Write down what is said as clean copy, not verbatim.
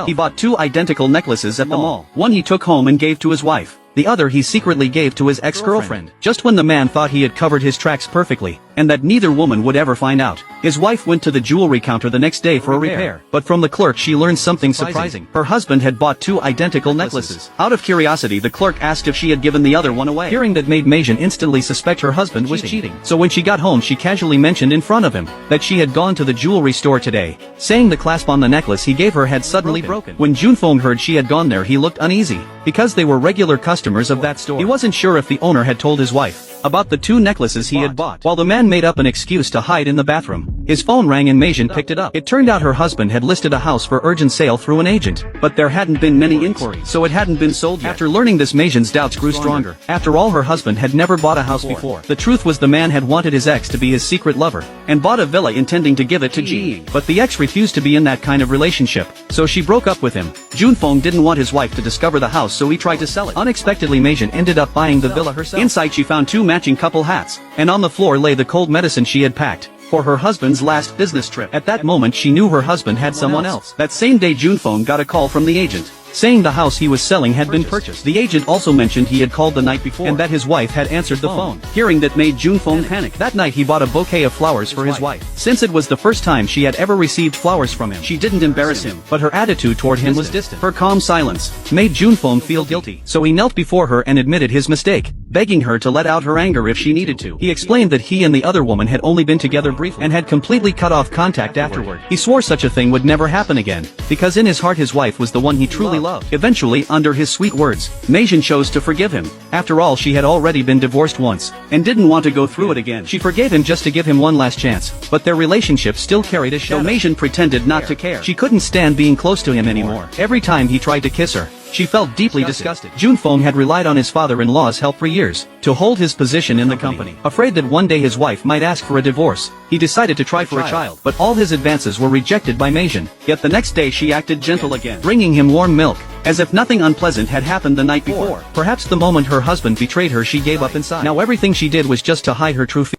He bought two identical necklaces at the mall. One he took home and gave to his wife. The other he secretly gave to his ex-girlfriend. Just when the man thought he had covered his tracks perfectly, and that neither woman would ever find out, his wife went to the jewelry counter the next day for a repair. But from the clerk she learned something surprising. Her husband had bought two identical necklaces. Out of curiosity the clerk asked if she had given the other one away. Hearing that made Majan instantly suspect her husband was cheating. So when she got home she casually mentioned in front of him that she had gone to the jewelry store today, saying the clasp on the necklace he gave her had suddenly broken. When Junfeng heard she had gone there he looked uneasy, because they were regular customers of that store. He wasn't sure if the owner had told his wife about the two necklaces he had bought. While the man made up an excuse to hide in the bathroom, his phone rang and Majan picked it up. It turned out her husband had listed a house for urgent sale through an agent, but there hadn't been many inquiries, so it hadn't been sold yet. After learning this, Majan's doubts grew stronger. After all, her husband had never bought a house before. The truth was the man had wanted his ex to be his secret lover, and bought a villa intending to give it to Ji. But the ex refused to be in that kind of relationship, so she broke up with him. Junfeng didn't want his wife to discover the house, so he tried to sell it. Unexpectedly, Majan ended up buying the villa herself. Inside she found two matching couple hats, and on the floor lay the cold medicine she had packed for her husband's last business trip. At that moment she knew her husband had someone else. That same day Junfeng got a call from the agent, saying the house he was selling had been purchased. The agent also mentioned he had called the night before, and that his wife had answered the phone. Hearing that made Junfeng panic. That night he bought a bouquet of flowers for his wife. Since it was the first time she had ever received flowers from him, she didn't embarrass him, but her attitude toward him was distant. Her calm silence made Junfeng feel guilty, so he knelt before her and admitted his mistake, begging her to let out her anger if she needed to. He explained that he and the other woman had only been together briefly, and had completely cut off contact afterward. He swore such a thing would never happen again, because in his heart his wife was the one he truly loved. Eventually, under his sweet words, Majan chose to forgive him. After all, she had already been divorced once, and didn't want to go through it again. She forgave him just to give him one last chance, but their relationship still carried a shadow. Majan pretended not to care. She couldn't stand being close to him anymore. Every time he tried to kiss her, she felt deeply disgusted. Junfeng had relied on his father-in-law's help for years to hold his position in the company. Afraid that one day his wife might ask for a divorce, he decided to try for a child. But all his advances were rejected by Majan. Yet the next day she acted gentle again, bringing him warm milk, as if nothing unpleasant had happened the night before. Perhaps the moment her husband betrayed her she gave up inside. Now everything she did was just to hide her true feelings.